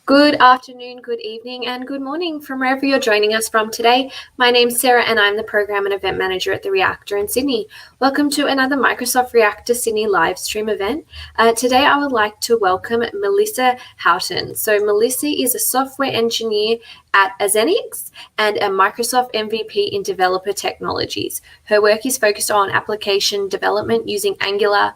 Good afternoon, good evening, and good morning from wherever you're joining us from today. My name's Sarah and I'm the Program and Event Manager at the Reactor in Sydney. Welcome to another Microsoft Reactor Sydney live stream event. Today I would like to welcome Melissa Houghton. So Melissa is a software engineer at Azenix and a Microsoft MVP in developer technologies. Her work is focused on application development using Angular,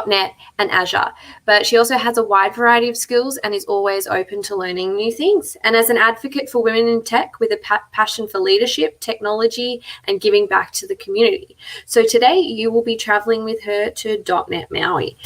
.NET, and Azure. But she also has a wide variety of skills and is always open to learning new things. And as an advocate for women in tech with a passion for leadership, technology, and giving back to the community. So today you will be traveling with her to .NET MAUI.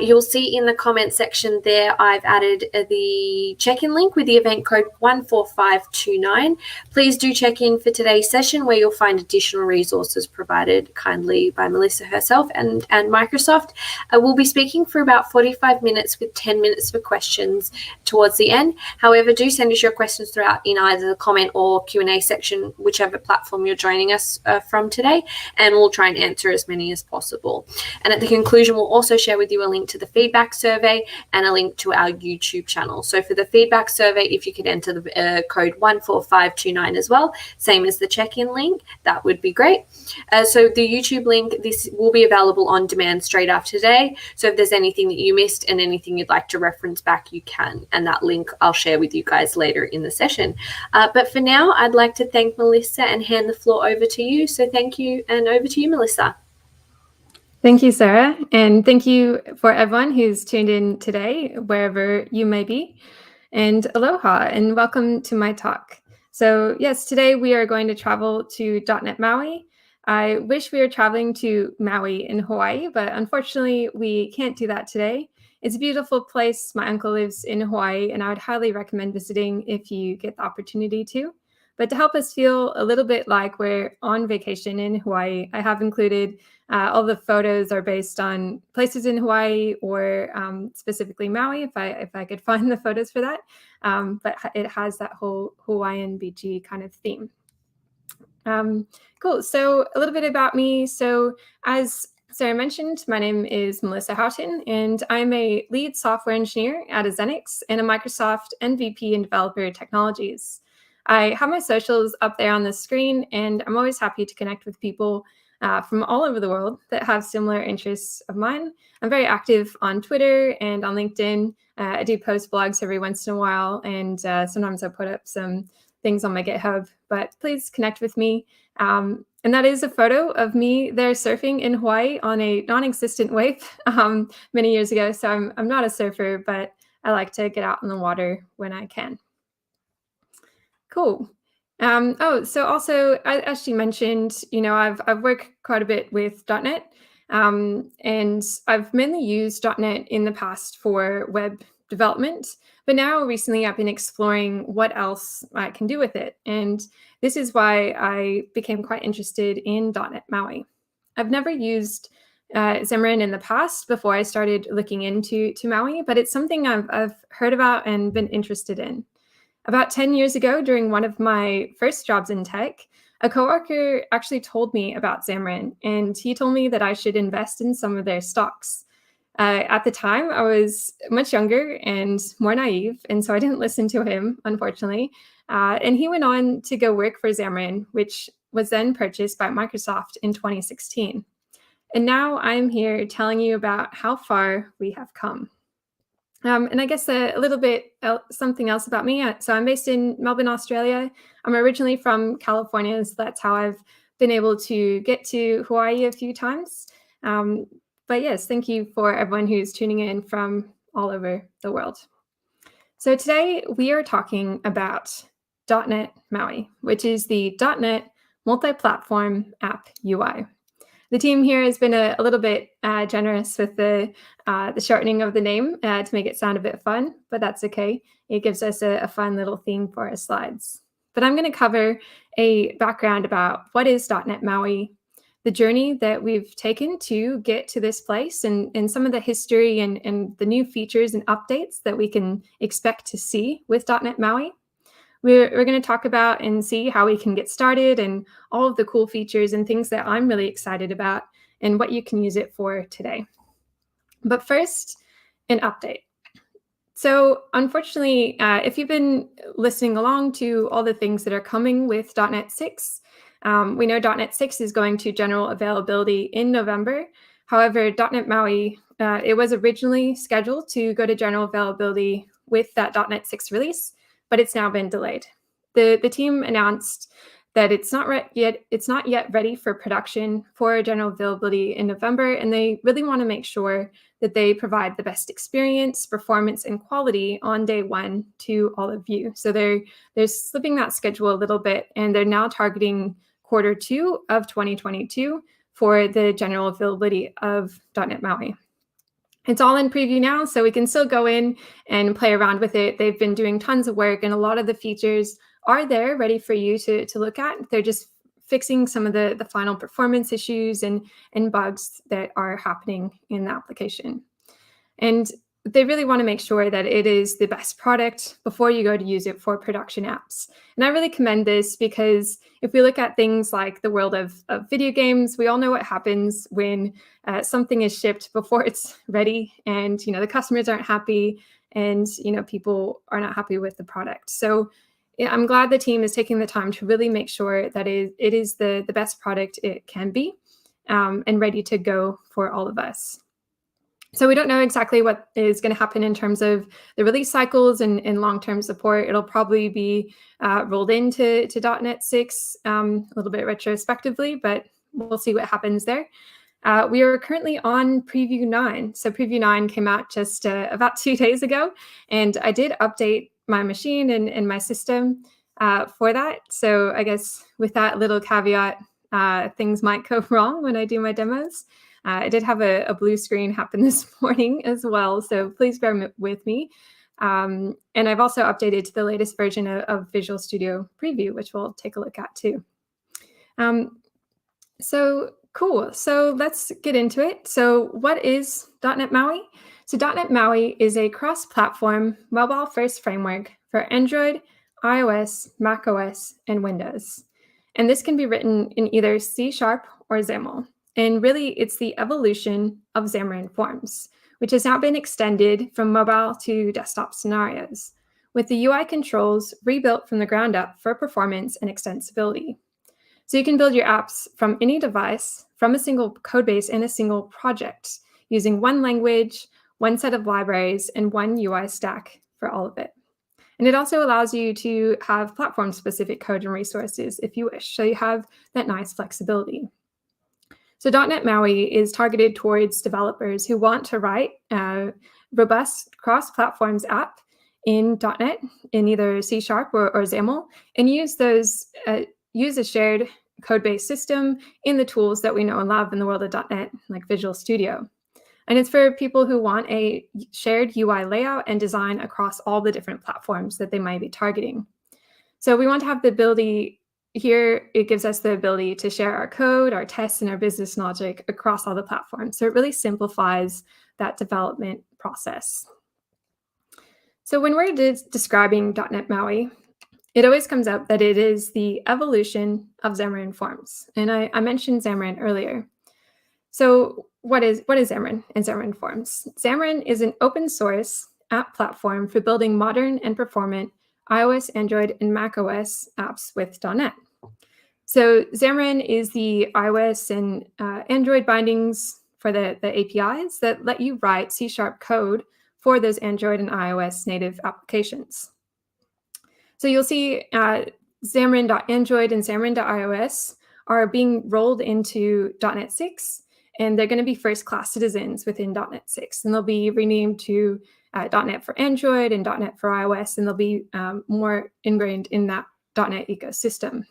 You'll see in the comment section there, I've added the check-in link with the event code 14529. Please do check in for today's session where you'll find additional resources provided kindly by Melissa herself and Microsoft. We'll be speaking for about 45 minutes with 10 minutes for questions towards the end. However, do send us your questions throughout in either the comment or Q&A section, whichever platform you're joining us from today, and we'll try and answer as many as possible. And at the conclusion, we'll also share with you a link to the feedback survey and a link to our YouTube channel. So for the feedback survey, if you could enter the code 14529 as well, same as the check-in link, that would be great. So the YouTube link, this will be available on demand straight after today. So if there's anything that you missed and anything you'd like to reference back, you can. And that link I'll share with you guys later in the session. But for now, I'd like to thank Melissa and hand the floor over to you. So thank you, and over to you, Melissa. Thank you, Sarah, and thank you for everyone who's tuned in today, wherever you may be. And aloha, and welcome to my talk. So yes, today we are going to travel to .NET MAUI. I wish we were traveling to Maui in Hawaii, but unfortunately we can't do that today. It's a beautiful place. My uncle lives in Hawaii, and I would highly recommend visiting if you get the opportunity to. But to help us feel a little bit like we're on vacation in Hawaii, I have included all the photos are based on places in Hawaii or specifically Maui, if I could find the photos for that. But it has that whole Hawaiian beachy kind of theme. Cool. So a little bit about me. So as Sarah mentioned, my name is Melissa Houghton, and I'm a lead software engineer at Azenix and a Microsoft MVP in developer technologies. I have my socials up there on the screen, and I'm always happy to connect with people from all over the world that have similar interests of mine. I'm very active on Twitter and on LinkedIn. I do post blogs every once in a while, and sometimes I put up some things on my GitHub, but please connect with me. And that is a photo of me there surfing in Hawaii on a non-existent wave many years ago. So I'm not a surfer, but I like to get out in the water when I can. Cool. So also, as she mentioned, I've worked quite a bit with .NET, and I've mainly used .NET in the past for web development, but now recently I've been exploring what else I can do with it, and this is why I became quite interested in .NET MAUI. I've never used Xamarin in the past before I started looking into MAUI, but it's something I've heard about and been interested in. About 10 years ago, during one of my first jobs in tech, a coworker actually told me about Xamarin, and he told me that I should invest in some of their stocks. At the time, I was much younger and more naive, and so I didn't listen to him, unfortunately. And he went on to go work for Xamarin, which was then purchased by Microsoft in 2016. And now I'm here telling you about how far we have come. And I guess a little bit something else about me. So I'm based in Melbourne, Australia. I'm originally from California, so that's how I've been able to get to Hawaii a few times. But yes, thank you for everyone who's tuning in from all over the world. So today we are talking about .NET MAUI, which is the .NET multi-platform app UI. The team here has been a little bit generous with the shortening of the name to make it sound a bit fun, but that's okay. It gives us a fun little theme for our slides. But I'm going to cover a background about what is .NET MAUI, the journey that we've taken to get to this place, and some of the history and the new features and updates that we can expect to see with .NET MAUI. We're going to talk about and see how we can get started and all of the cool features and things that I'm really excited about and what you can use it for today. But first, an update. So unfortunately, if you've been listening along to all the things that are coming with .NET 6, we know .NET 6 is going to general availability in November. However, .NET MAUI, it was originally scheduled to go to general availability with that .NET 6 release, but it's now been delayed. The team announced that it's not yet ready for production for general availability in November, and they really want to make sure that they provide the best experience, performance, and quality on day one to all of you. So they're slipping that schedule a little bit, and they're now targeting Q2 of 2022 for the general availability of .NET MAUI. It's all in preview now, so we can still go in and play around with it. They've been doing tons of work, and a lot of the features are there ready for you to look at. They're just fixing some of the final performance issues and bugs that are happening in the application. And they really want to make sure that it is the best product before you go to use it for production apps. And I really commend this because if we look at things like the world of video games, we all know what happens when something is shipped before it's ready, and the customers aren't happy, and people are not happy with the product. So I'm glad the team is taking the time to really make sure that it is the best product it can be, and ready to go for all of us. So we don't know exactly what is going to happen in terms of the release cycles and long-term support. It'll probably be rolled into .NET 6 a little bit retrospectively, but we'll see what happens there. We are currently on Preview 9. So Preview 9 came out just about 2 days ago, and I did update my machine and my system for that. So I guess with that little caveat, things might go wrong when I do my demos. I did have a blue screen happen this morning as well, so please bear with me. And I've also updated to the latest version of Visual Studio Preview, which we'll take a look at too. So cool. So let's get into it. So what is .NET MAUI? So .NET MAUI is a cross-platform mobile-first framework for Android, iOS, macOS, and Windows. And this can be written in either C# or XAML. And really, it's the evolution of Xamarin.Forms, which has now been extended from mobile to desktop scenarios, with the UI controls rebuilt from the ground up for performance and extensibility. So you can build your apps from any device, from a single codebase and a single project, using one language, one set of libraries, and one UI stack for all of it. And it also allows you to have platform-specific code and resources if you wish, so you have that nice flexibility. So .NET MAUI is targeted towards developers who want to write a robust cross-platforms app in .NET in either C# or XAML, and use a shared code-based system in the tools that we know and love in the world of .NET, like Visual Studio. And it's for people who want a shared UI layout and design across all the different platforms that they might be targeting. So we want to have the ability here, it gives us the ability to share our code, our tests, and our business logic across all the platforms. So it really simplifies that development process. So when we're describing .NET MAUI, it always comes up that it is the evolution of Xamarin.Forms. And I mentioned Xamarin earlier. So what is Xamarin and Xamarin.Forms? Xamarin is an open source app platform for building modern and performant iOS, Android, and macOS apps with .NET. So Xamarin is the iOS and Android bindings for the APIs that let you write C# code for those Android and iOS native applications. So you'll see Xamarin.Android and Xamarin.iOS are being rolled into .NET 6, and they're going to be first-class citizens within .NET 6, and they'll be renamed to .NET for Android and .NET for iOS, and they'll be more ingrained in that .NET ecosystem.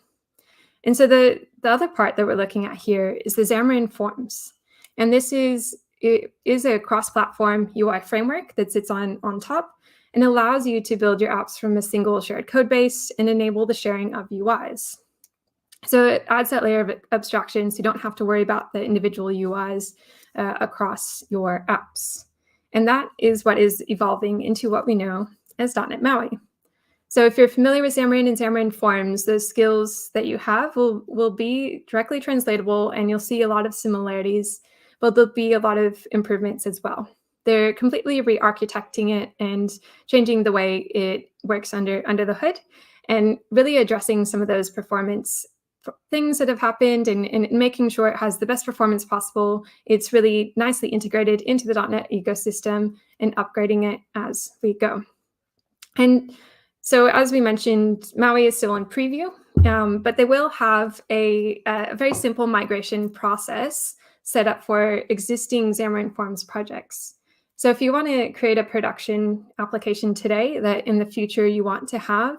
And so the other part that we're looking at here is the Xamarin.Forms. And this is a cross-platform UI framework that sits on top and allows you to build your apps from a single shared code base and enable the sharing of UIs. So it adds that layer of abstraction so you don't have to worry about the individual UIs across your apps. And that is what is evolving into what we know as .NET MAUI. So if you're familiar with Xamarin and Xamarin.Forms, those skills that you have will be directly translatable, and you'll see a lot of similarities, but there'll be a lot of improvements as well. they're completely re-architecting it and changing the way it works under the hood, and really addressing some of those performance things that have happened and making sure it has the best performance possible. It's really nicely integrated into the .NET ecosystem and upgrading it as we go. And so as we mentioned, Maui is still in preview, but they will have a very simple migration process set up for existing Xamarin.Forms projects. So if you want to create a production application today that in the future you want to have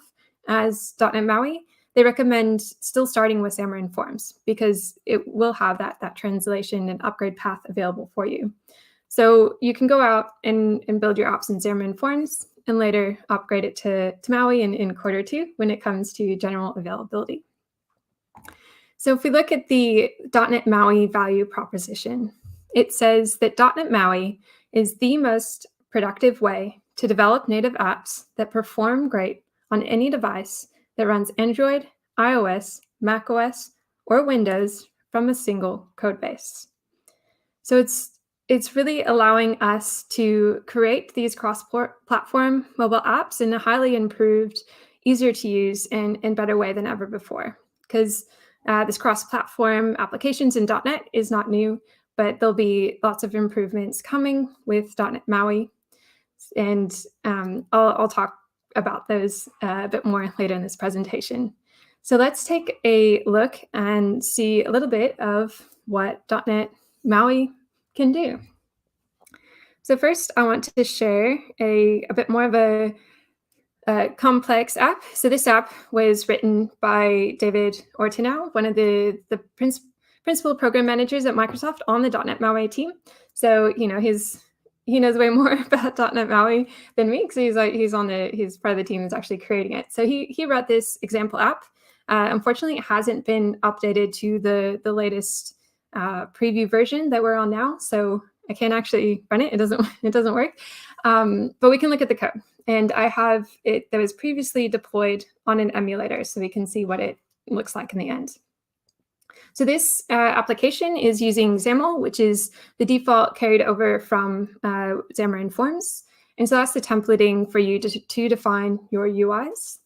as .NET MAUI, they recommend still starting with Xamarin.Forms because it will have that translation and upgrade path available for you. So you can go out and build your apps in Xamarin.Forms and later upgrade it to MAUI in quarter 2 when it comes to general availability. So if we look at the .NET MAUI value proposition, it says that .NET MAUI is the most productive way to develop native apps that perform great on any device that runs Android, iOS, macOS, or Windows from a single code base. So it's really allowing us to create these cross-platform mobile apps in a highly improved, easier to use, and better way than ever before. Because this cross-platform applications in .NET is not new, but there'll be lots of improvements coming with .NET MAUI. And I'll talk about those a bit more later in this presentation. So let's take a look and see a little bit of what .NET MAUI can do. So first, I want to share a bit more of a complex app. So this app was written by David Ortenow, one of the principal program managers at Microsoft on the .NET MAUI team. So he knows way more about .NET MAUI than me because he's part of the team that's actually creating it. So he wrote this example app. Unfortunately, it hasn't been updated to the latest preview version that we're on now. So I can't actually run it. It doesn't work. But we can look at the code. And I have it that was previously deployed on an emulator so we can see what it looks like in the end. So this application is using XAML, which is the default carried over from Xamarin.Forms. And so that's the templating for you to define your UIs.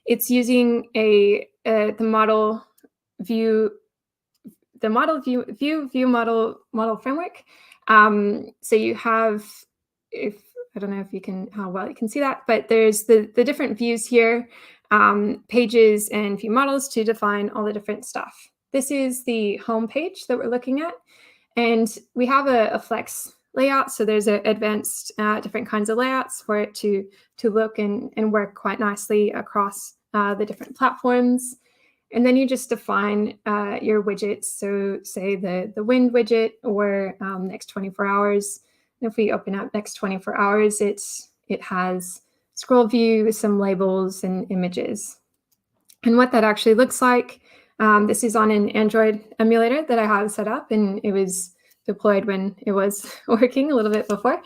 It's using the model view model framework. So you have, I don't know if you can, how well you can see that, but there's the different views here, pages and view models to define all the different stuff. This is the home page that we're looking at, and we have a flex layout. So there's advanced different kinds of layouts for it to look and work quite nicely across the different platforms. And then you just define your widgets. So say the wind widget or next 24 hours. And if we open up next 24 hours, it has scroll view with some labels and images. And what that actually looks like, this is on an Android emulator that I have set up, and it was deployed when it was working a little bit before.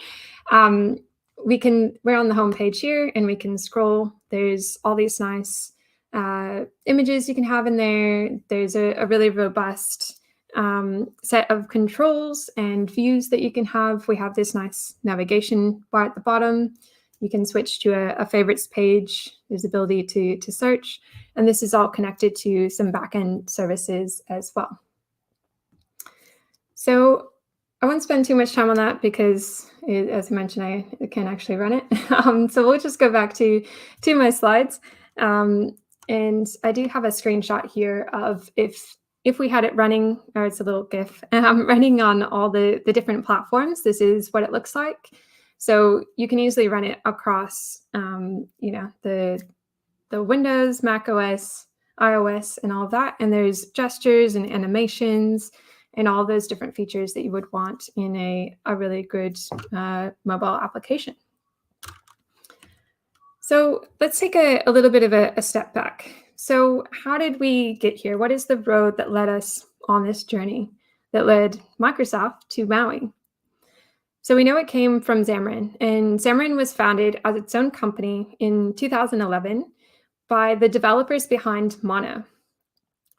We're on the home page here, and we can scroll. There's all these nice images you can have in there. There's a really robust set of controls and views that you can have. We have this nice navigation bar at the bottom. You can switch to a favorites page. There's ability to search. And this is all connected to some backend services as well. So I won't spend too much time on that because, as I mentioned, I can't actually run it. So we'll just go back to my slides. And I do have a screenshot here of if we had it running, or it's a little GIF, running on all the different platforms. This is what it looks like. So you can easily run it across, the Windows, macOS, iOS, and all of that. And there's gestures and animations and all those different features that you would want in a really good mobile application. So let's take a little bit of a step back. So how did we get here? What is the road that led us on this journey that led Microsoft to MAUI? So we know it came from Xamarin, and Xamarin was founded as its own company in 2011 by the developers behind Mono,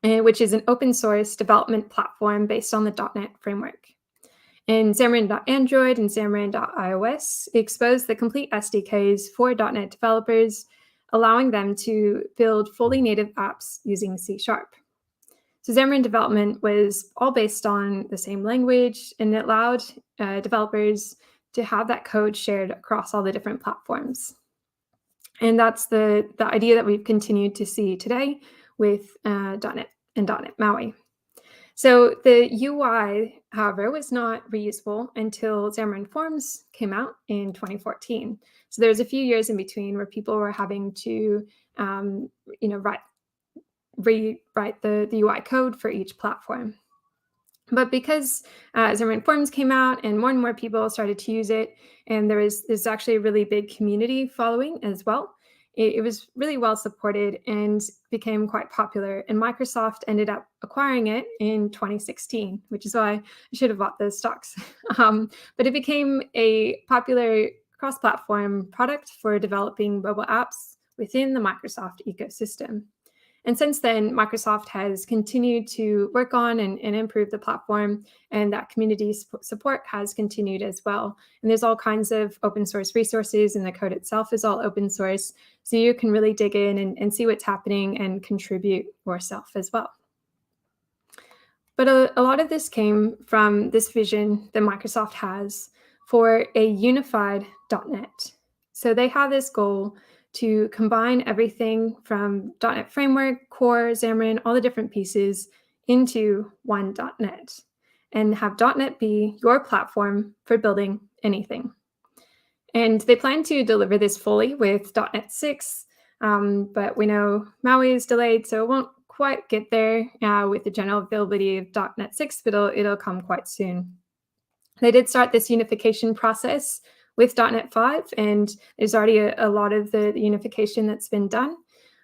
which is an open source development platform based on the .NET framework. And Xamarin.Android and Xamarin.iOS expose the complete SDKs for .NET developers, allowing them to build fully native apps using C#. So Xamarin development was all based on the same language, and it allowed developers to have that code shared across all the different platforms. And that's the idea that we've continued to see today with .NET and .NET MAUI. So the UI, however, was not reusable until Xamarin.Forms came out in 2014. So there's a few years in between where people were having to, rewrite the UI code for each platform. But because Xamarin.Forms came out and more people started to use it, and there's actually a really big community following as well, it was really well supported and became quite popular. And Microsoft ended up acquiring it in 2016, which is why I should have bought those stocks. But it became a popular cross-platform product for developing mobile apps within the Microsoft ecosystem. And since then, Microsoft has continued to work on and improve the platform, and that community support has continued as well. And there's all kinds of open source resources, and the code itself is all open source. So you can really dig in and see what's happening and contribute yourself as well. But a lot of this came from this vision that Microsoft has for a unified .NET. So they have this goal to combine everything from .NET Framework, Core, Xamarin, all the different pieces into one .NET, and have .NET be your platform for building anything. And they plan to deliver this fully with .NET 6, but we know MAUI is delayed, so it won't quite get there with the general availability of .NET 6, but it'll come quite soon. They did start this unification process with .NET 5, and there's already a lot of the unification that's been done.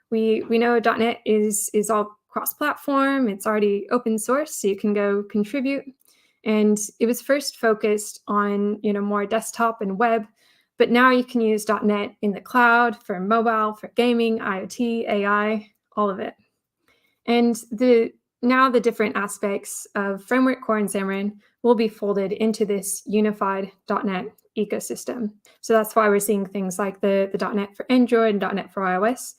We know .NET is all cross-platform. It's already open source, so you can go contribute. And it was first focused on more desktop and web, but now you can use .NET in the cloud for mobile, for gaming, IoT, AI, all of it. And now the different aspects of Framework, Core, and Xamarin will be folded into this unified .NET ecosystem. So that's why we're seeing things like the .NET for Android and .NET for iOS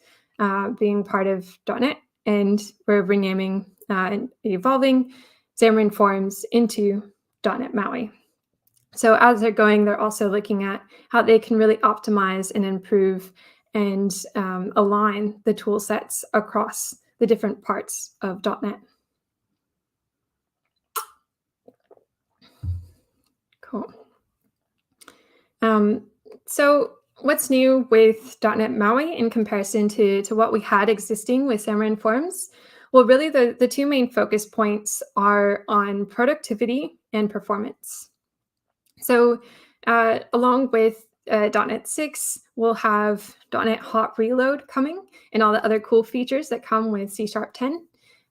being part of .NET, and we're renaming and evolving Xamarin.Forms into .NET MAUI. So as they're going, they're also looking at how they can really optimize and improve and align the tool sets across the different parts of .NET. Cool. So what's new with .NET MAUI in comparison to what we had existing with Xamarin.Forms? Well, really the two main focus points are on productivity and performance. So along with .NET 6, we'll have .NET Hot Reload coming and all the other cool features that come with C#10.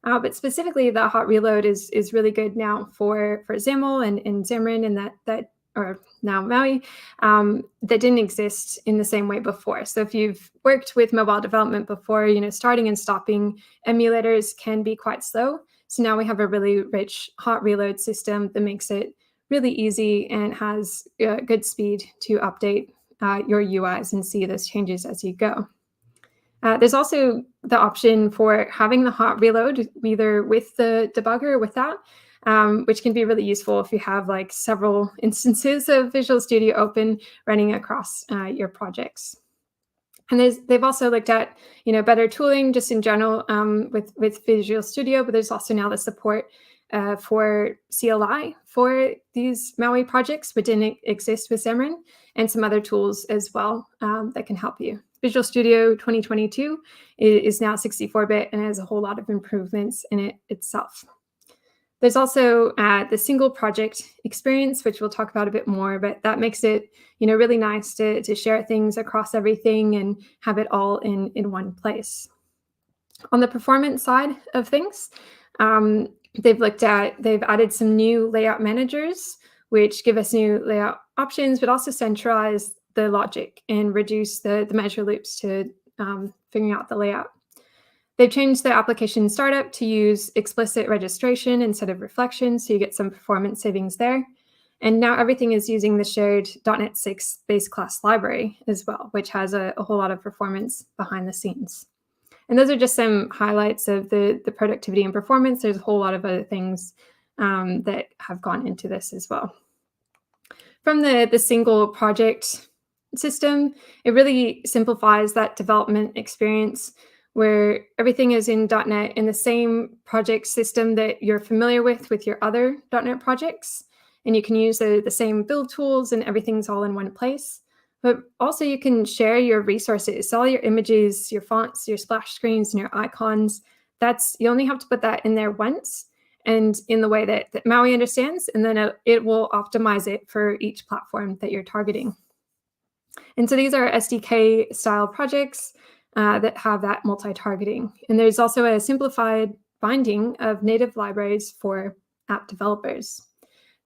But specifically, the Hot Reload is really good now for XAML and Xamarin, and that or now MAUI, that didn't exist in the same way before. So if you've worked with mobile development before, starting and stopping emulators can be quite slow. So now we have a really rich Hot Reload system that makes it really easy and has good speed to update your UIs and see those changes as you go. There's also the option for having the Hot Reload either with the debugger or without, which can be really useful if you have like several instances of Visual Studio open running across your projects. And they've also looked at better tooling just in general with Visual Studio, but there's also now the support for CLI for these MAUI projects, which didn't exist with Xamarin, and some other tools as well that can help you. Visual Studio 2022 is now 64-bit and has a whole lot of improvements in it itself. There's also the single project experience, which we'll talk about a bit more, but that makes it really nice to share things across everything and have it all in one place. On the performance side of things, they've added some new layout managers, which give us new layout options, but also centralize the logic and reduce the measure loops to figuring out the layout. They've changed the application startup to use explicit registration instead of reflection, so you get some performance savings there. And now everything is using the shared .NET 6 base class library as well, which has a whole lot of performance behind the scenes. And those are just some highlights of the productivity and performance. There's a whole lot of other things that have gone into this as well. From the single project system, it really simplifies that development experience where everything is in .NET in the same project system that you're familiar with your other .NET projects. And you can use the same build tools and everything's all in one place. But also you can share your resources, all your images, your fonts, your splash screens, and your icons. You only have to put that in there once and in the way that MAUI understands, and then it will optimize it for each platform that you're targeting. And so these are SDK style projects that have that multi-targeting. And there's also a simplified binding of native libraries for app developers.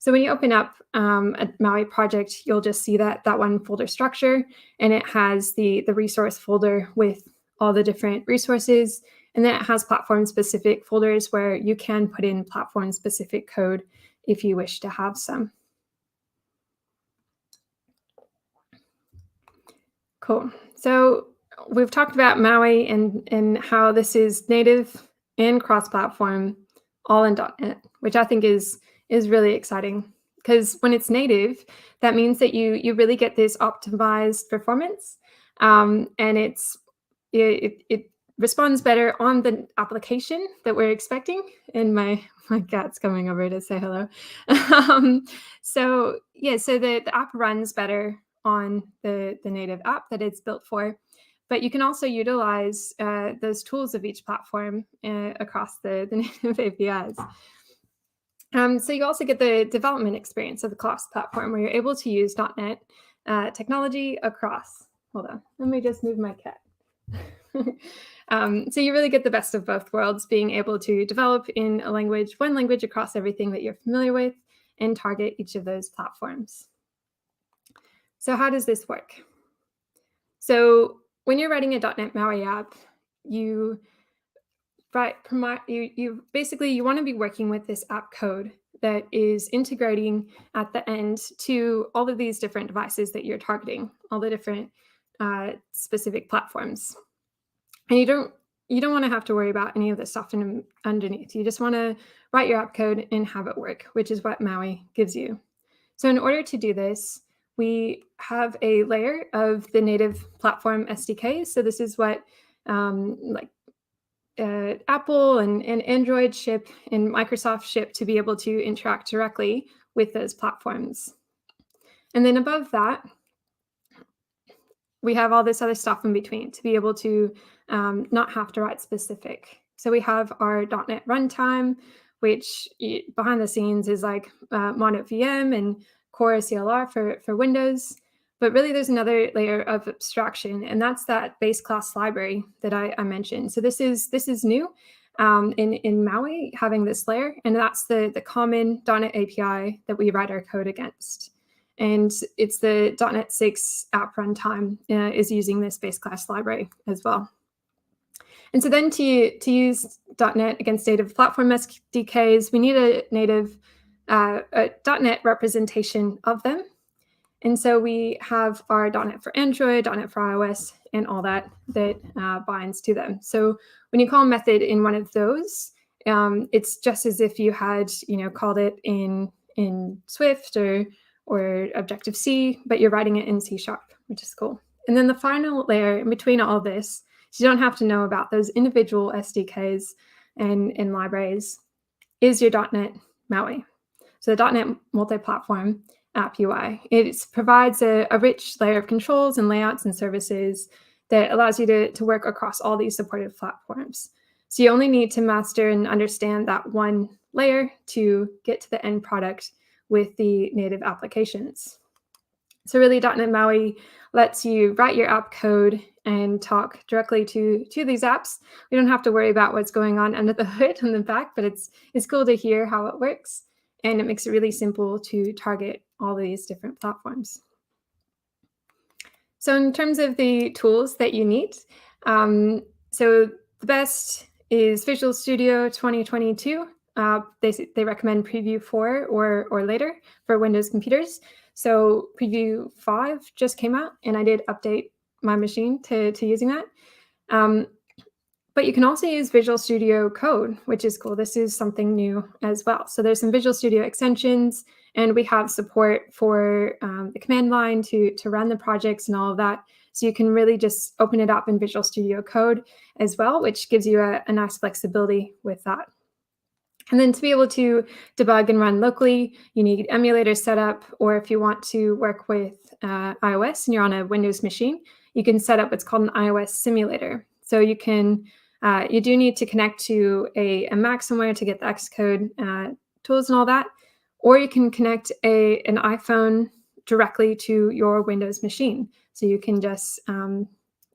So when you open up a MAUI project, you'll just see that one folder structure, and it has the resource folder with all the different resources, and then it has platform-specific folders where you can put in platform-specific code if you wish to have some. Cool. So we've talked about MAUI and how this is native and cross-platform, all in .NET, which I think is really exciting, because when it's native, that means that you really get this optimized performance, and it responds better on the application that we're expecting. And my cat's coming over to say hello. So the app runs better on the native app that it's built for. But you can also utilize those tools of each platform across the native APIs. So you also get the development experience of the cross-platform where you're able to use .NET technology across. Hold on, let me just move my cat. So you really get the best of both worlds, being able to develop in one language across everything that you're familiar with and target each of those platforms. So how does this work? So when you're writing a .NET MAUI app, you basically want to be working with this app code that is integrating at the end to all of these different devices that you're targeting, all the different specific platforms. And you don't want to have to worry about any of the stuff underneath. You just want to write your app code and have it work, which is what MAUI gives you. So in order to do this, we have a layer of the native platform SDK. So this is what Apple and Android ship and Microsoft ship to be able to interact directly with those platforms. And then above that, we have all this other stuff in between to be able to not have to write specific. So we have our .NET runtime, which behind the scenes is like Mono VM and Core CLR for Windows. But really, there's another layer of abstraction, and that's that base class library that I mentioned. So this is new in MAUI, having this layer, and that's the common .NET API that we write our code against. And it's the .NET 6 app runtime is using this base class library as well. And so then to use .NET against native platform SDKs, we need a native .NET representation of them. And so we have our .NET for Android, .NET for iOS, and all that binds to them. So when you call a method in one of those, it's just as if you had called it in Swift or Objective-C, but you're writing it in C#, which is cool. And then the final layer in between all of this, so you don't have to know about those individual SDKs and libraries, is your .NET MAUI. So the .NET multi-platform app UI. It provides a rich layer of controls and layouts and services that allows you to work across all these supported platforms. So you only need to master and understand that one layer to get to the end product with the native applications. So really, .NET MAUI lets you write your app code and talk directly to these apps. We don't have to worry about what's going on under the hood on the back, but it's cool to hear how it works. And it makes it really simple to target all these different platforms. So in terms of the tools that you need, so the best is Visual Studio 2022. they recommend Preview 4 or later for Windows computers. So Preview 5 just came out, and I did update my machine to using that. But you can also use Visual Studio Code, which is cool. This is something new as well. So there's some Visual Studio extensions, and we have support for the command line to run the projects and all of that. So you can really just open it up in Visual Studio Code as well, which gives you a nice flexibility with that. And then to be able to debug and run locally, you need emulators set up, or if you want to work with iOS and you're on a Windows machine, you can set up what's called an iOS simulator. So you can, you do need to connect to a Mac somewhere to get the Xcode tools and all that, or you can connect an iPhone directly to your Windows machine. So you can just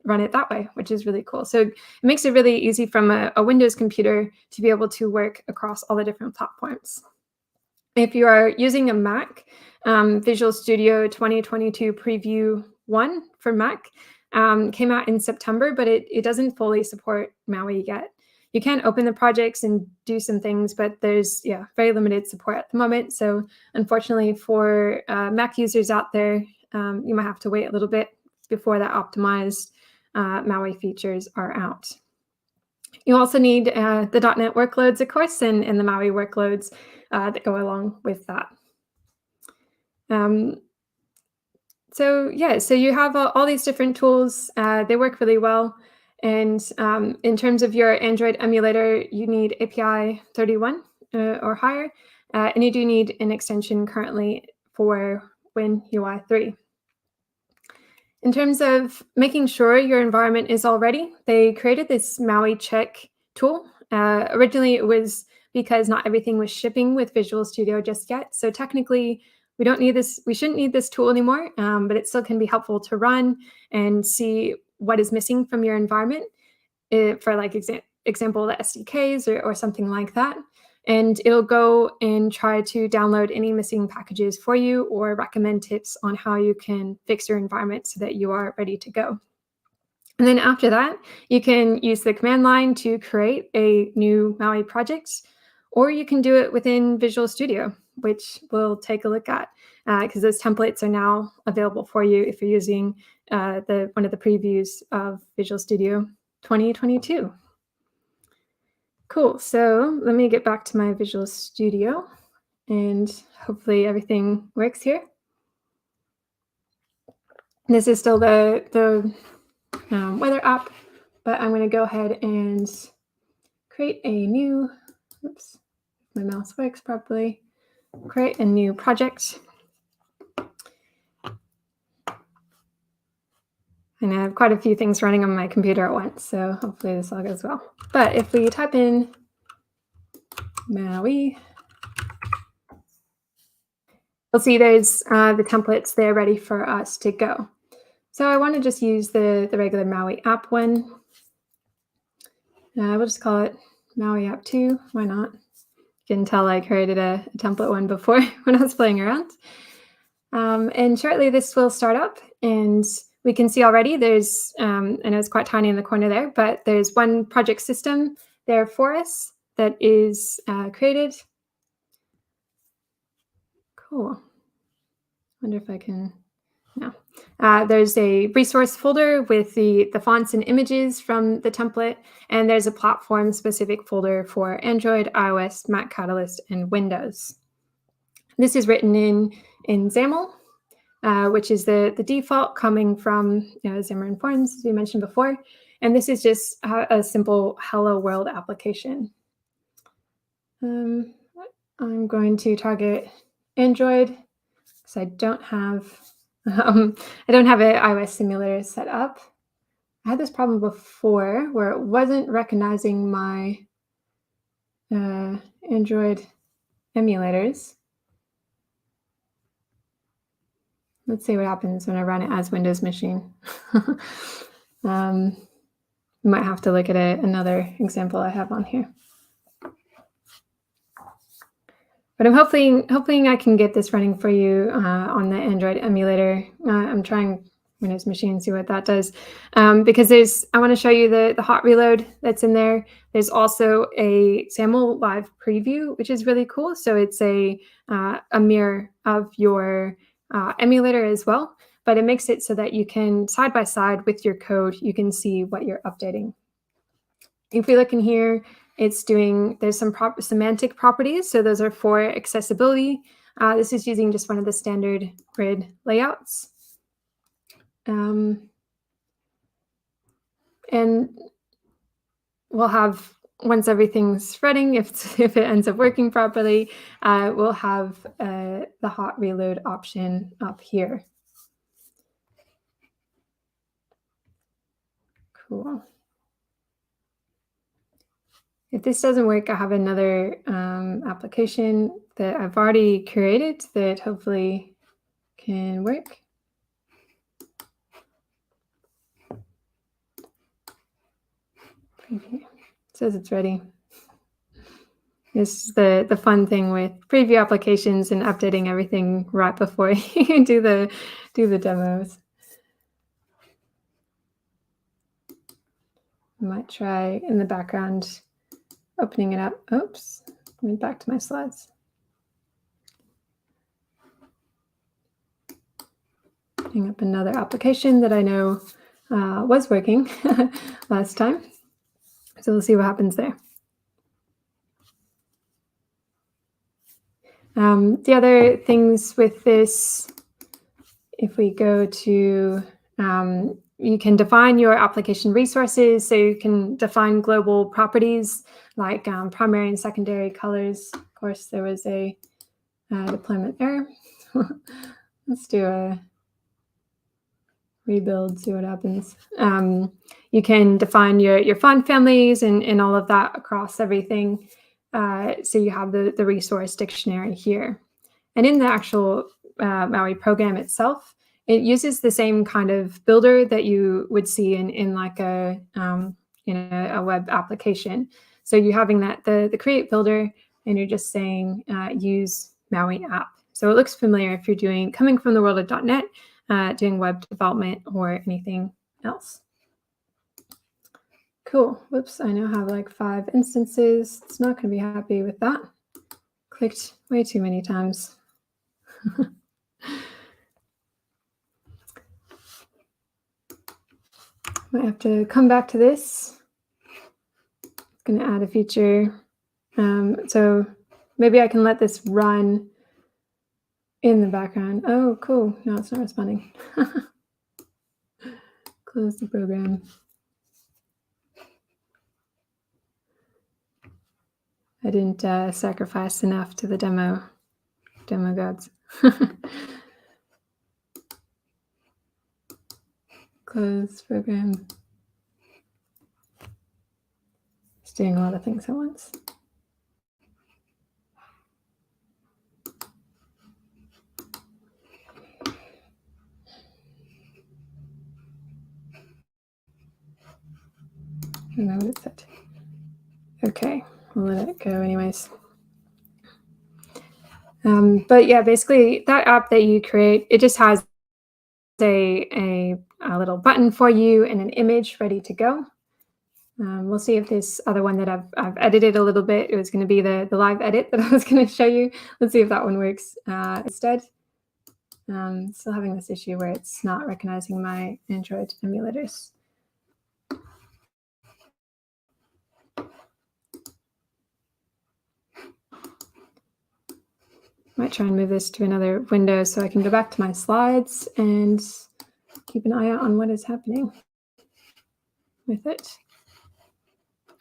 run it that way, which is really cool. So it makes it really easy from a Windows computer to be able to work across all the different platforms. If you are using a Mac, Visual Studio 2022 Preview 1 for Mac came out in September, but it doesn't fully support MAUI yet. You can open the projects and do some things, but there's very limited support at the moment. So unfortunately for Mac users out there, you might have to wait a little bit before that optimized MAUI features are out. You also need the .NET workloads, of course, and the MAUI workloads that go along with that. So you have all these different tools. They work really well. And in terms of your Android emulator, you need API 31 or higher, and you do need an extension currently for WinUI 3. In terms of making sure your environment is all ready, they created this MAUI check tool. Originally, it was because not everything was shipping with Visual Studio just yet. So technically, we don't need this. We shouldn't need this tool anymore, but it still can be helpful to run and see what is missing from your environment for like example, the SDKs or something like that. And it'll go and try to download any missing packages for you or recommend tips on how you can fix your environment so that you are ready to go. And then after that, you can use the command line to create a new MAUI project, or you can do it within Visual Studio, which we'll take a look at because those templates are now available for you if you're using one of the previews of Visual Studio 2022. Cool, so let me get back to my Visual Studio and hopefully everything works here. This is still the weather app, but I'm going to go ahead and create a new, oops, my mouse works properly, create a new project. And I have quite a few things running on my computer at once, so hopefully this all goes well. But if we type in MAUI, you'll see there's the templates there ready for us to go. So I want to just use the regular MAUI app one. We'll just call it MAUI app 2. Why not? You can tell I created a template one before when I was playing around. And shortly this will start up, and we can see already there's, I know it's quite tiny in the corner there, but there's one project system there for us that is created. Cool. Wonder if I can, no. There's a resource folder with the fonts and images from the template, and there's a platform-specific folder for Android, iOS, Mac Catalyst, and Windows. This is written in XAML, which is the default coming from Xamarin.Forms, as we mentioned before. And this is just a simple Hello World application. I'm going to target Android because I don't have an iOS simulator set up. I had this problem before where it wasn't recognizing my Android emulators. Let's see what happens when I run it as Windows machine. You might have to look at another example I have on here. But I'm hoping I can get this running for you on the Android emulator. I'm trying Windows machine, see what that does. Because I want to show you the hot reload that's in there. There's also a SAML live preview, which is really cool. So it's a mirror of your emulator as well, but it makes it so that you can side by side with your code, you can see what you're updating. If we look in here, there's some semantic properties. So those are for accessibility. This is using just one of the standard grid layouts. And we'll have, once everything's running, if it ends up working properly, we'll have the hot reload option up here. Cool. If this doesn't work, I have another application that I've already created that hopefully can work. Preview. It says it's ready. This is the fun thing with preview applications and updating everything right before you do the demos. I might try in the background opening it up. Oops, went back to my slides. Bring up another application that I know was working last time. So we'll see what happens there. The other things with this, if we go to, you can define your application resources. So you can define global properties like primary and secondary colors. Of course, there was a deployment error. Let's do a rebuild, see what happens. You can define your font families and all of that across everything. So you have the resource dictionary here. And in the actual MAUI program itself, it uses the same kind of builder that you would see in like a web application. So you're having the create builder, and you're just saying use MAUI app. So it looks familiar if you're coming from the world of .NET, doing web development or anything else. Cool. Whoops, I now have like 5 instances. It's not going to be happy with that. Clicked way too many times. Might have to come back to this. It's going to add a feature. So maybe I can let this run in the background. Oh, cool. No, it's not responding. Close the program. I didn't sacrifice enough to the demo gods. Close program. It's doing a lot of things at once. I don't know what it said. Okay, we'll let it go anyways. But yeah, basically that app that you create, it just has a little button for you and an image ready to go. We'll see if this other one that I've edited a little bit, it was going to be the live edit that I was going to show you. Let's see if that one works instead. Still having this issue where it's not recognizing my Android emulators. Might try and move this to another window so I can go back to my slides and keep an eye out on what is happening with it.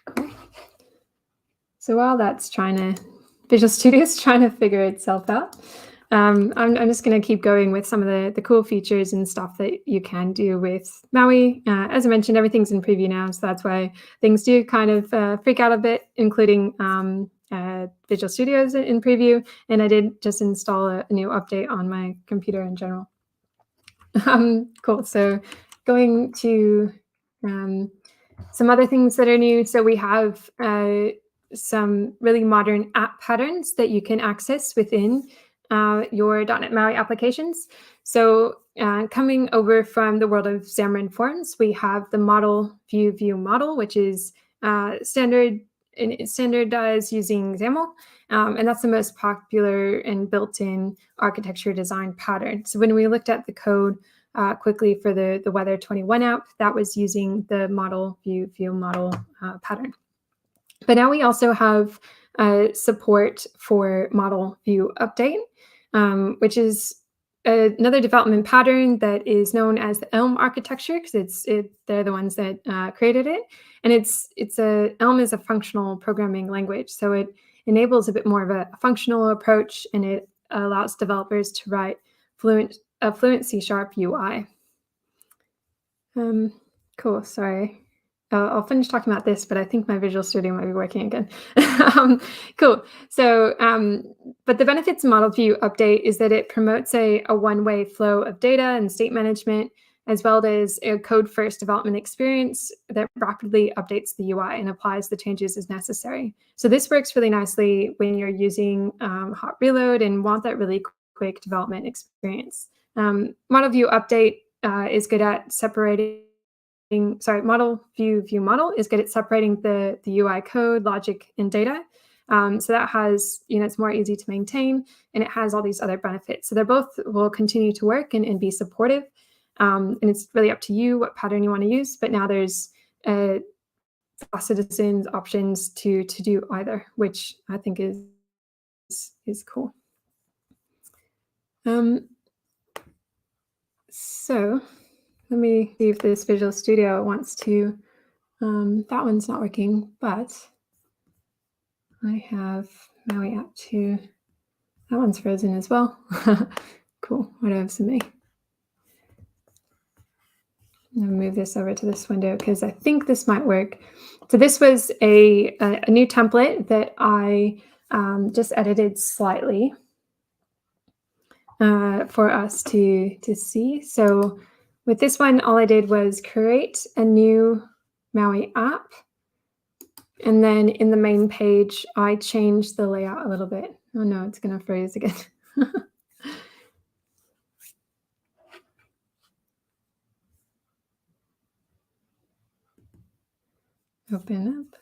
Cool. So while that's Visual Studio is trying to figure itself out, I'm just going to keep going with some of the cool features and stuff that you can do with MAUI. As I mentioned, everything's in preview now, so that's why things do kind of freak out a bit, including Visual Studio's in preview, and I did just install a new update on my computer in general. Cool. So going to some other things that are new. So we have some really modern app patterns that you can access within your .NET MAUI applications. So coming over from the world of Xamarin.Forms, we have the model view model, which is standardized using XAML. And that's the most popular and built-in architecture design pattern. So when we looked at the code quickly for the Weather 21 app, that was using the model view model pattern. But now we also have support for model view update, which is another development pattern that is known as the Elm architecture, because they're the ones that created it. And Elm is a functional programming language, so it enables a bit more of a functional approach, and it allows developers to write fluent C# UI. Cool. Sorry. I'll finish talking about this, but I think my Visual Studio might be working again. Cool. So, but the benefits of Model View Update is that it promotes a one-way flow of data and state management, as well as a code-first development experience that rapidly updates the UI and applies the changes as necessary. So this works really nicely when you're using hot reload and want that really quick development experience. Model View Update is good at separating Model View model is good at separating the UI code, logic, and data. So that has, it's more easy to maintain, and it has all these other benefits. So they're both will continue to work and be supportive. And it's really up to you what pattern you want to use. But now there's citizens options to do either, which I think is cool. So let me see if this Visual Studio wants to, that one's not working, but I have Maui app 2. That one's frozen as well. Cool, what do I have to me? I'm gonna move this over to this window because I think this might work. So this was a new template that I just edited slightly for us to see. So with this one, all I did was create a new Maui app. And then in the main page, I changed the layout a little bit. Oh no, it's going to freeze again. Open up.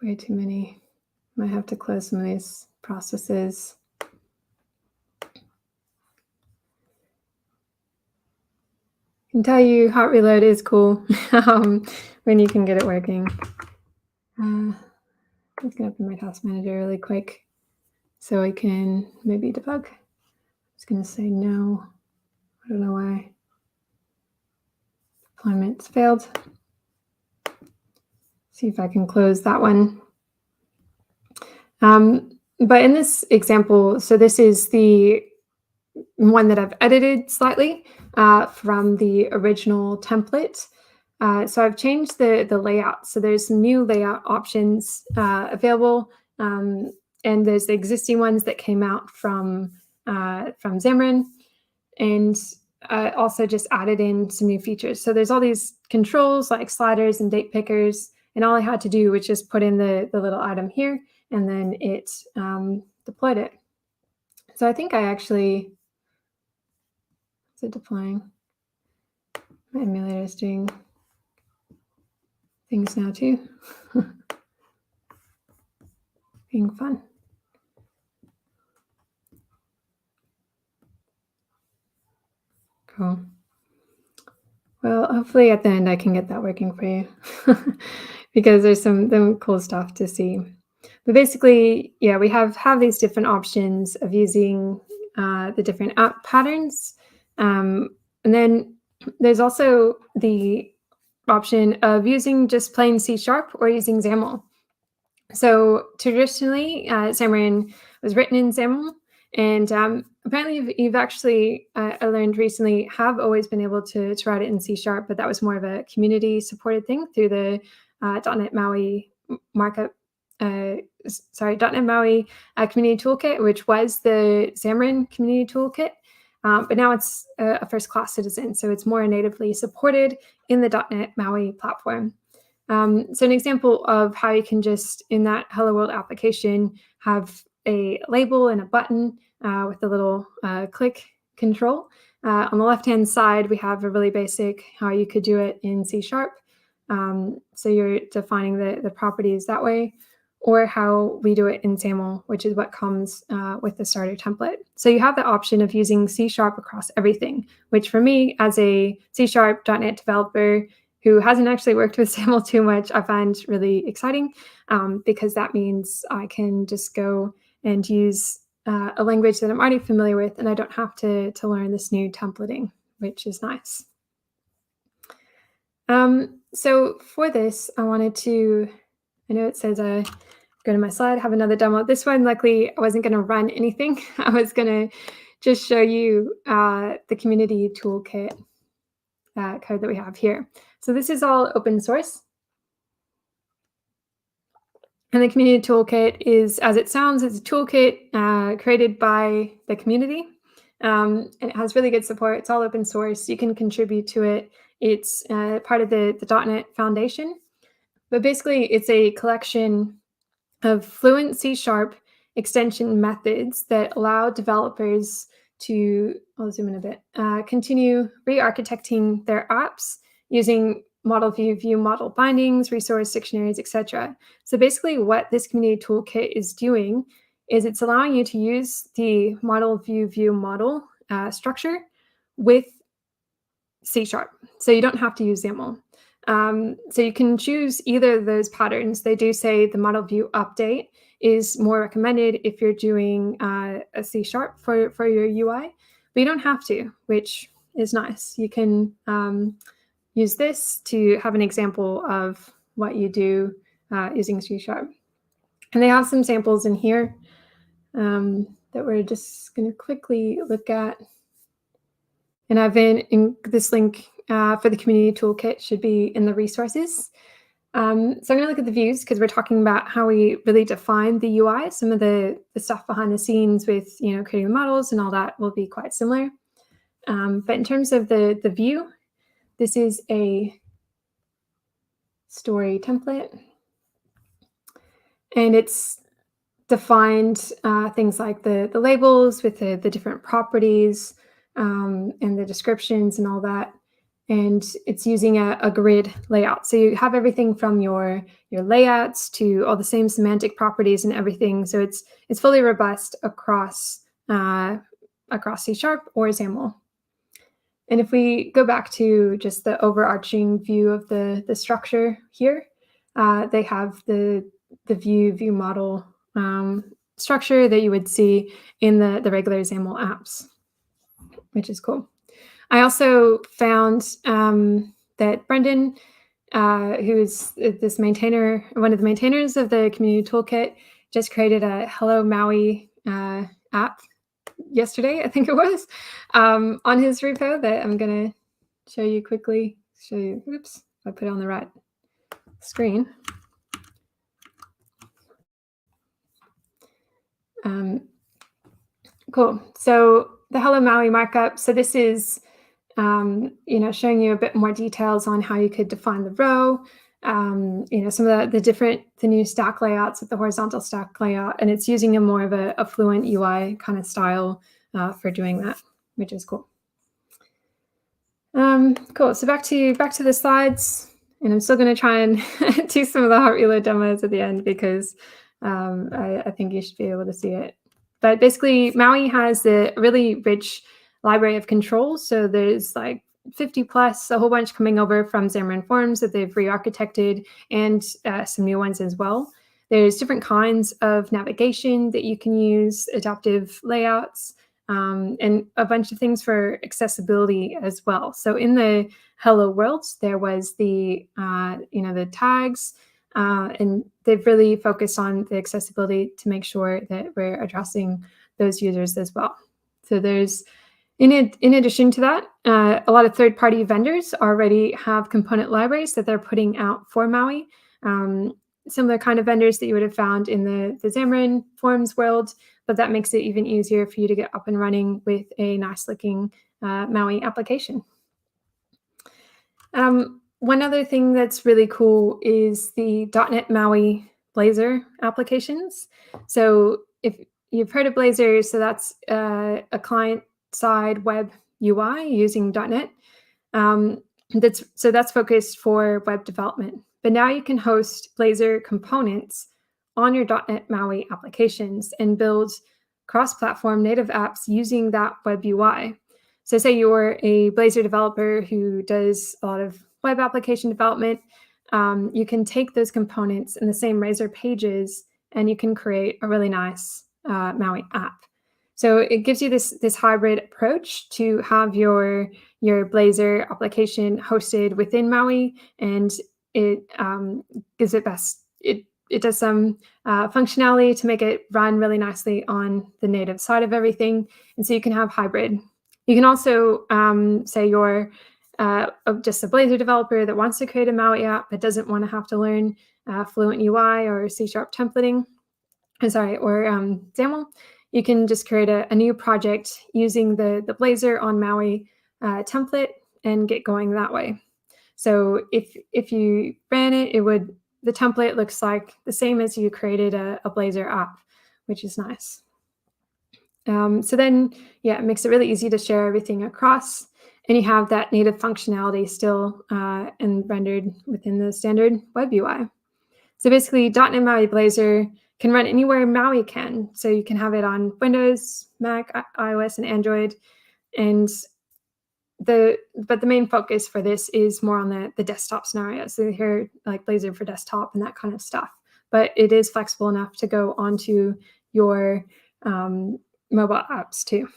Way too many. Might have to close some of these processes. I can tell you hot reload is cool when you can get it working. Let's get up in my task manager really quick so I can maybe debug. I'm just going to say no. I don't know why. Deployment's failed. See if I can close that one. But in this example, so this is the one that I've edited slightly from the original template. So I've changed the layout. So there's some new layout options available, and there's the existing ones that came out from Xamarin, and also just added in some new features. So there's all these controls like sliders and date pickers, and all I had to do was just put in the little item here, and then it deployed it. So I think I actually, is it deploying? My emulator is doing things now too. Being fun. Cool. Well, hopefully at the end I can get that working for you because there's some cool stuff to see. But basically, yeah, we have these different options of using the different app patterns. And then there's also the option of using just plain C# or using XAML. So traditionally, Xamarin was written in XAML, and apparently you've actually, I learned recently, have always been able to write it in C#, but that was more of a community-supported thing through the .NET MAUI markup, .NET MAUI community toolkit, which was the Xamarin community toolkit. but now it's a first-class citizen, so it's more natively supported in the .NET MAUI platform. So an example of how you can just, in that Hello World application, have a label and a button with a little click control. On the left-hand side, we have a really basic how you could do it in C#. So you're defining the properties that way, or how we do it in XAML, which is what comes with the starter template. So you have the option of using C# across everything, which for me, as a C# .NET developer who hasn't actually worked with XAML too much, I find really exciting because that means I can just go and use a language that I'm already familiar with, and I don't have to learn this new templating, which is nice. So for this, I wanted to, I know it says go to my slide, have another demo. This one, luckily, I wasn't going to run anything. I was going to just show you the community toolkit code that we have here. So this is all open source. And the community toolkit is, as it sounds, it's a toolkit created by the community. And it has really good support. It's all open source. You can contribute to it. It's part of the .NET Foundation. But basically, it's a collection of fluent C# extension methods that allow developers to, I'll zoom in a bit, continue re-architecting their apps using model view model bindings, resource dictionaries, etc. So basically what this community toolkit is doing is it's allowing you to use the model view model structure with C#. So you don't have to use XAML. So you can choose either of those patterns. They do say the model view update is more recommended if you're doing a C# for your UI, but you don't have to, which is nice. You can use this to have an example of what you do using C#. And they have some samples in here that we're just going to quickly look at. And I've been in this link for the community toolkit should be in the resources. So I'm going to look at the views because we're talking about how we really define the UI. Some of the stuff behind the scenes with creating the models and all that will be quite similar. But in terms of the view, this is a story template, and it's defined things like the labels with the different properties and the descriptions and all that. And it's using a grid layout. So you have everything from your layouts to all the same semantic properties and everything. So it's fully robust across C# or XAML. And if we go back to just the overarching view of the structure here, they have the view model structure that you would see in the regular XAML apps, which is cool. I also found that Brendan, who's this maintainer, one of the maintainers of the community toolkit, just created a Hello Maui app yesterday, I think it was, on his repo that I'm going to show you quickly. Oops, I put it on the right screen. Cool. So the Hello Maui markup. So this is showing you a bit more details on how you could define the row, some of the new stack layouts with the horizontal stack layout, and it's using a more of a fluent UI kind of style for doing that, which is cool. Cool. So back to the slides, and I'm still going to try and do some of the hot reload demos at the end because I think you should be able to see it. But basically, Maui has a really rich library of controls. So there's like 50 plus, a whole bunch coming over from Xamarin.Forms that they've re-architected, and some new ones as well. There's different kinds of navigation that you can use, adaptive layouts, and a bunch of things for accessibility as well. So in the Hello World, there was the tags, and they've really focused on the accessibility to make sure that we're addressing those users as well. So there's, in addition to that, a lot of third-party vendors already have component libraries that they're putting out for Maui. similar kind of vendors that you would have found in the Xamarin.Forms world, but that makes it even easier for you to get up and running with a nice looking MAUI application. One other thing that's really cool is the .NET MAUI Blazor applications. So if you've heard of Blazor, so that's a client-side web UI using .NET. That's focused for web development. But now you can host Blazor components on your .NET MAUI applications and build cross-platform native apps using that web UI. So say you're a Blazor developer who does a lot of web application development, you can take those components in the same Razor pages and you can create a really nice MAUI app. So it gives you this hybrid approach to have your Blazor application hosted within MAUI, and it gives it best. It does some functionality to make it run really nicely on the native side of everything, and so you can have hybrid. You can also say you're just a Blazor developer that wants to create a MAUI app but doesn't want to have to learn Fluent UI or C# templating, or XAML. You can just create a new project using the Blazor on MAUI template and get going that way. So if you ran it, the template looks like the same as you created a Blazor app, which is nice. So then, yeah, it makes it really easy to share everything across, and you have that native functionality still and rendered within the standard web UI. So basically, .NET MAUI Blazor can run anywhere MAUI can. So you can have it on Windows, Mac, iOS, and Android. But the main focus for this is more on the desktop scenario. So here, like Blazor for desktop and that kind of stuff. But it is flexible enough to go onto your mobile apps too.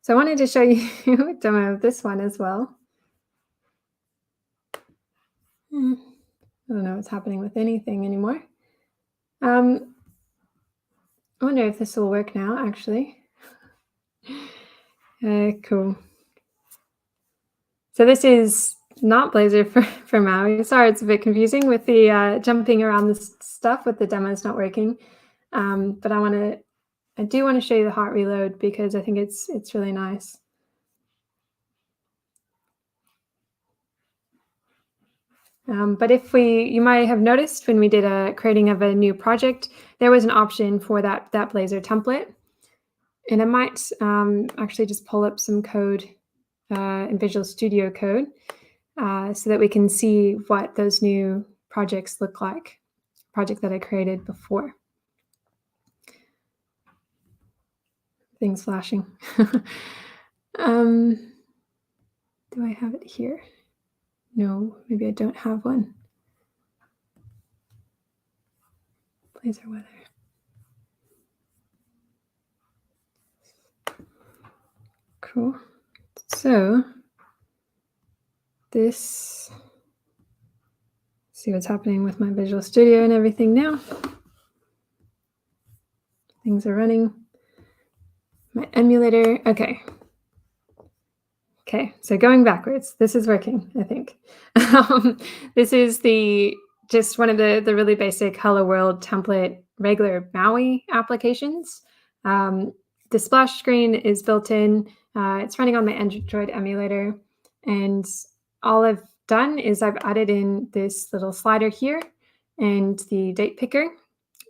So I wanted to show you a demo of this one as well. I don't know what's happening with anything anymore. I wonder if this will work now, actually. Cool. So this is not Blazor for MAUI. Sorry, it's a bit confusing with the jumping around this stuff with the demos not working. But I do want to show you the hot reload because I think it's really nice. But you might have noticed when we did a creating of a new project, there was an option for that Blazor template. And I might actually just pull up some code in Visual Studio Code so that we can see what those new projects look like, project that I created before. Things flashing. Do I have it here? No, maybe I don't have one. Blazor weather. Cool. So see what's happening with my Visual Studio and everything now. Things are running. My emulator, okay. Okay, so going backwards, this is working, I think. This is just one of the really basic Hello World template regular MAUI applications. The splash screen is built in. It's running on my Android emulator. And all I've done is I've added in this little slider here and the date picker.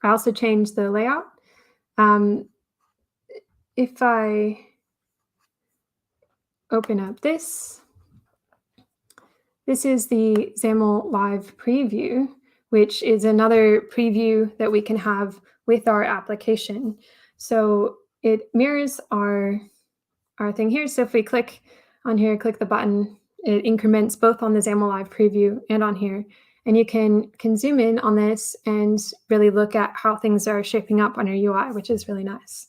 I also changed the layout. If I open up this is the XAML Live preview, which is another preview that we can have with our application. So it mirrors our thing here. So if we click on here, click the button, it increments both on the XAML Live preview and on here. And you can zoom in on this and really look at how things are shaping up on your UI, which is really nice.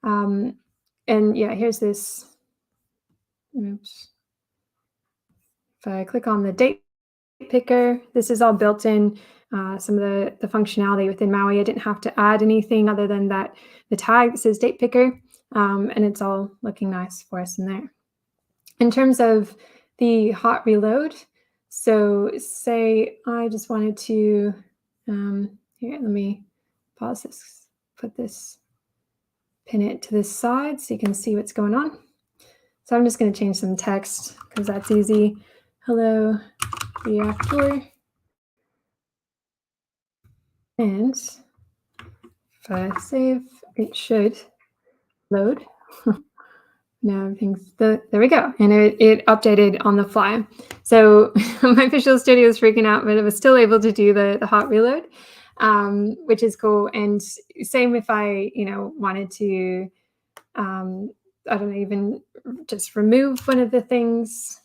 And yeah, here's this. Oops. If I click on the date picker, this is all built in, some of the functionality within MAUI. I didn't have to add anything other than the tag that says date picker, and it's all looking nice for us in there. In terms of the hot reload, So say I just wanted to, here, let me pause this, pin it to this side so you can see what's going on. So I'm just going to change some text because that's easy. Hello, reactor. And if I save, it should load. Now everything's there we go. And it updated on the fly. So my Visual Studio is freaking out, but it was still able to do the hot reload, which is cool. And same if I, wanted to, I don't know, even just remove one of the things,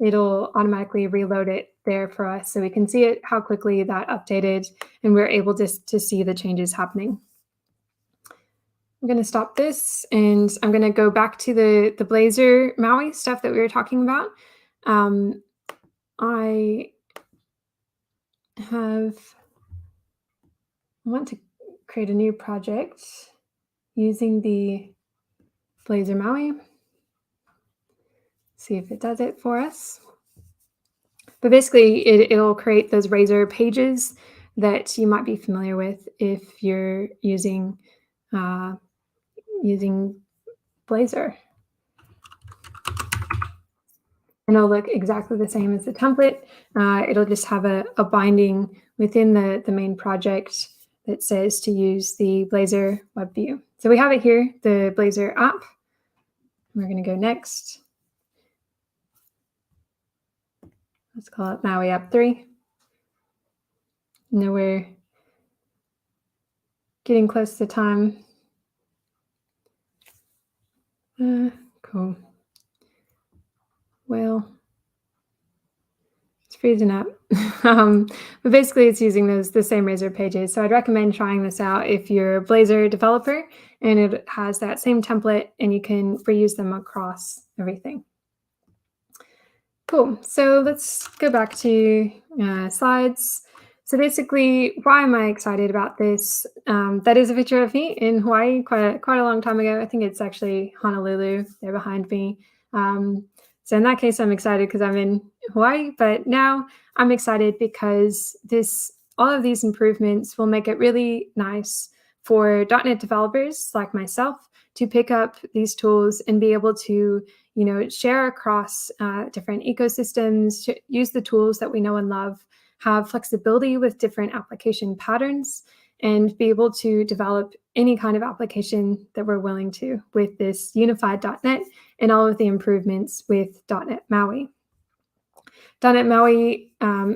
it'll automatically reload it there for us. So we can see it, how quickly that updated, and we're able to see the changes happening. I'm going to stop this and I'm going to go back to the Blazor MAUI stuff that we were talking about. I want to create a new project using the Blazor MAUI. See if it does it for us. But basically, it'll create those Razor pages that you might be familiar with if you're using Blazor. And it'll look exactly the same as the template. It'll just have a binding within the main project that says to use the Blazor web view. So we have it here, the Blazor app. We're going to go next. Let's call it MAUI app 3. Now we're getting close to time. Cool. Well, it's freezing up. But basically it's using the same Razor pages. So I'd recommend trying this out if you're a Blazor developer and it has that same template and you can reuse them across everything. Cool. So let's go back to slides. So basically, why am I excited about this? That is a picture of me in Hawaii quite a long time ago. I think it's actually Honolulu there behind me. So in that case, I'm excited because I'm in Hawaii, but now I'm excited because all of these improvements will make it really nice for .NET developers like myself to pick up these tools and be able to, share across different ecosystems, use the tools that we know and love, have flexibility with different application patterns, and be able to develop any kind of application that we're willing to with this unified .NET and all of the improvements with .NET MAUI. .NET MAUI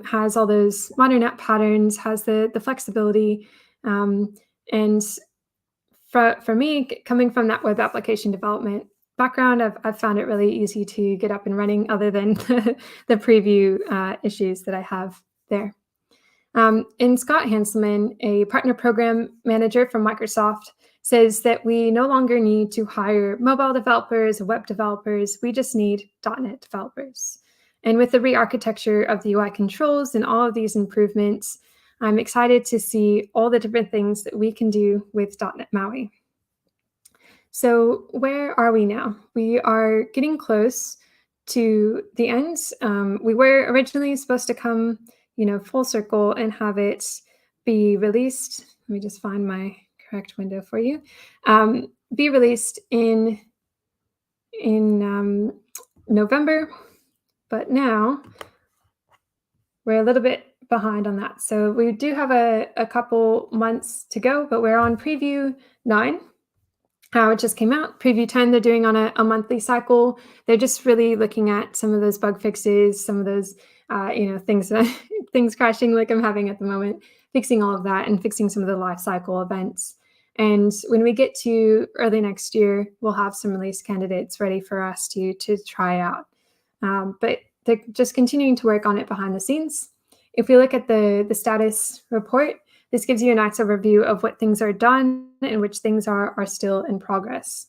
has all those modern app patterns, has the flexibility, and for me, coming from that web application development background, I've found it really easy to get up and running, other than the preview issues that I have there. And Scott Hanselman, a partner program manager from Microsoft, says that we no longer need to hire mobile developers or web developers. We just need .NET developers. And with the re-architecture of the UI controls and all of these improvements, I'm excited to see all the different things that we can do with .NET MAUI. So where are we now? We are getting close to the end. We were originally supposed to come, full circle and have it be released. Let me just find my correct window for you. Be released in November, but now we're a little bit behind on that. So we do have a couple months to go, but we're on preview 9. It just came out. Preview 10, they're doing on a monthly cycle. They're just really looking at some of those bug fixes, some of those, things crashing like I'm having at the moment, fixing all of that and fixing some of the life cycle events. And when we get to early next year, we'll have some release candidates ready for us to try out. But they're just continuing to work on it behind the scenes. If we look at the status report, this gives you a nice overview of what things are done and which things are still in progress.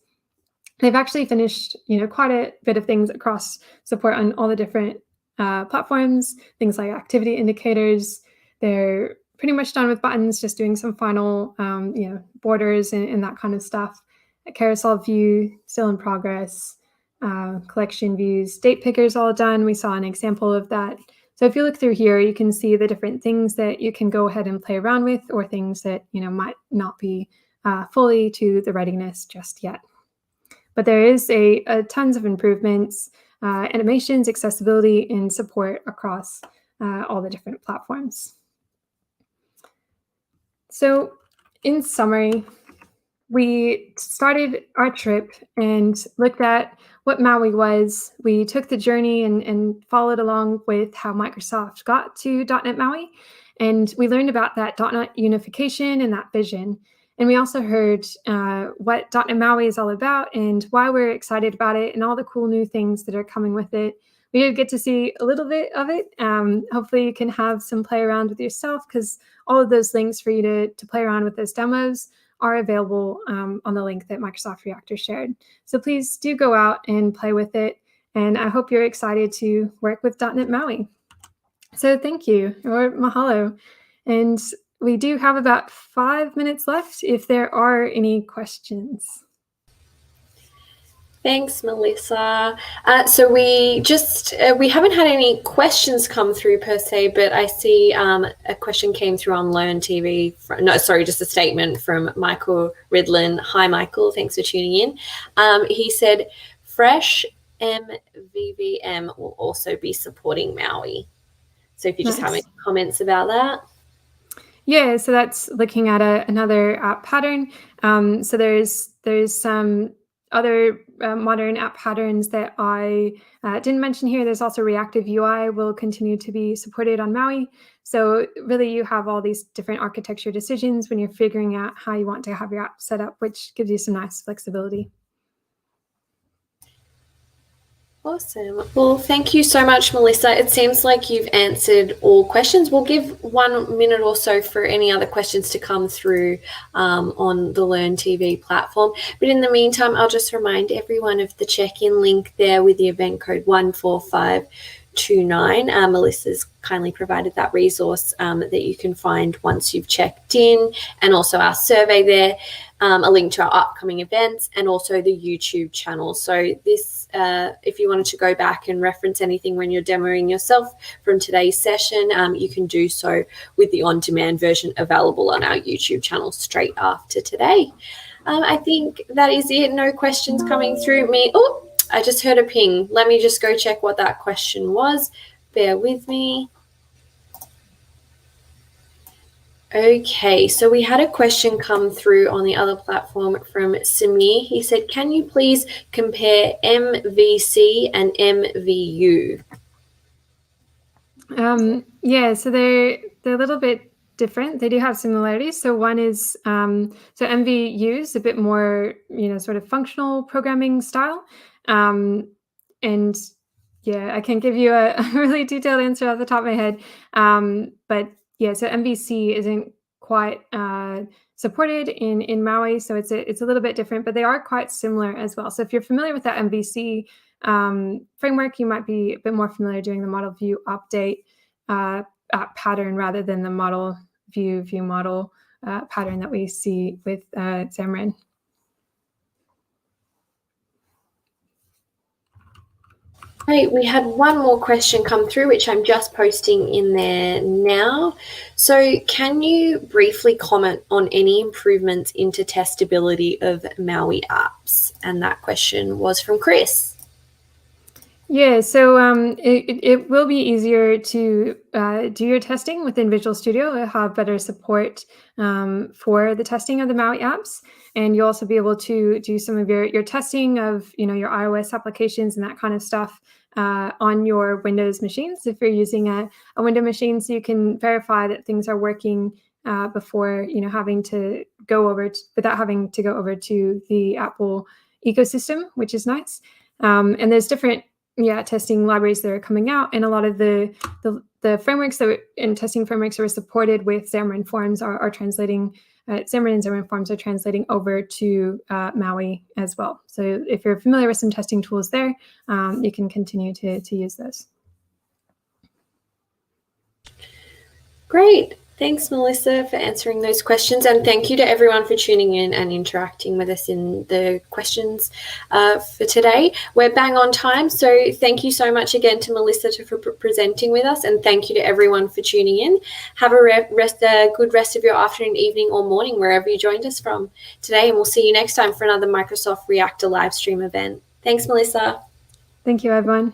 They've actually finished, quite a bit of things across support on all the different platforms, things like activity indicators. They're pretty much done with buttons, just doing some final, borders and that kind of stuff. A carousel view still in progress. Collection views, date pickers all done. We saw an example of that So if you look through here, you can see the different things that you can go ahead and play around with, or things that might not be fully to the readiness just yet. But there is a tons of improvements, animations, accessibility, and support across all the different platforms. So in summary, we started our trip and looked at what MAUI was. We took the journey and followed along with how Microsoft got to .NET MAUI, and we learned about that .NET unification and that vision. And we also heard what .NET MAUI is all about and why we're excited about it and all the cool new things that are coming with it. We did get to see a little bit of it. Hopefully you can have some play around with yourself, because all of those links for you to play around with those demos are available on the link that Microsoft Reactor shared. So please do go out and play with it. And I hope you're excited to work with .NET MAUI. So thank you, or mahalo. And we do have about 5 minutes left if there are any questions. Thanks, Melissa. So we haven't had any questions come through per se, but I see a question came through on Learn TV. Just a statement from Michael Ridlin. Hi, Michael. Thanks for tuning in. He said, Fresh MVVM will also be supporting MAUI. So if you just have any comments about that. Yeah, so that's looking at another app pattern. So there's some other modern app patterns that I didn't mention here. There's also reactive UI will continue to be supported on MAUI. So really you have all these different architecture decisions when you're figuring out how you want to have your app set up, which gives you some nice flexibility. Awesome. Well, thank you so much, Melissa. It seems like you've answered all questions. We'll give 1 minute or so for any other questions to come through on the Learn TV platform. But in the meantime, I'll just remind everyone of the check-in link there with the event code 14529. Melissa's kindly provided that resource that you can find once you've checked in, and also our survey there, a link to our upcoming events, and also the YouTube channel. So this, if you wanted to go back and reference anything when you're demoing yourself from today's session, you can do so with the on-demand version available on our YouTube channel straight after today. I think that is it. No questions coming through me. Oh, I just heard a ping. Let me just go check what that question was. Bear with me. Okay, so we had a question come through on the other platform from Samir. He said, can you please compare MVC and MVU? Yeah, so they're a little bit different. They do have similarities. So one is, so MVU is a bit more, sort of functional programming style. And yeah, I can't give you a really detailed answer off the top of my head. But yeah, so MVC isn't quite supported in MAUI, so it's a little bit different, but they are quite similar as well. So if you're familiar with that MVC framework, you might be a bit more familiar doing the model view update app pattern rather than the model view model pattern that we see with Xamarin. Great. We had one more question come through, which I'm just posting in there now. So can you briefly comment on any improvements into testability of MAUI apps? And that question was from Chris. Yeah, so it will be easier to do your testing within Visual Studio. It'll have better support for the testing of the MAUI apps. And you'll also be able to do some of your testing of your iOS applications and that kind of stuff on your Windows machines if you're using a Windows machine, so you can verify that things are working before having to go over without having to go over to the Apple ecosystem, which is nice. And there's different testing libraries that are coming out, and a lot of the frameworks and testing frameworks that were supported with Xamarin.Forms are translating. Xamarin and Xamarin.Forms are translating over to MAUI as well. So if you're familiar with some testing tools there, you can continue to use those. Great. Thanks, Melissa, for answering those questions, and thank you to everyone for tuning in and interacting with us in the questions for today. We're bang on time, so thank you so much again to Melissa for presenting with us, and thank you to everyone for tuning in. Have a good rest of your afternoon, evening, or morning, wherever you joined us from today, and we'll see you next time for another Microsoft Reactor live stream event. Thanks, Melissa. Thank you, everyone.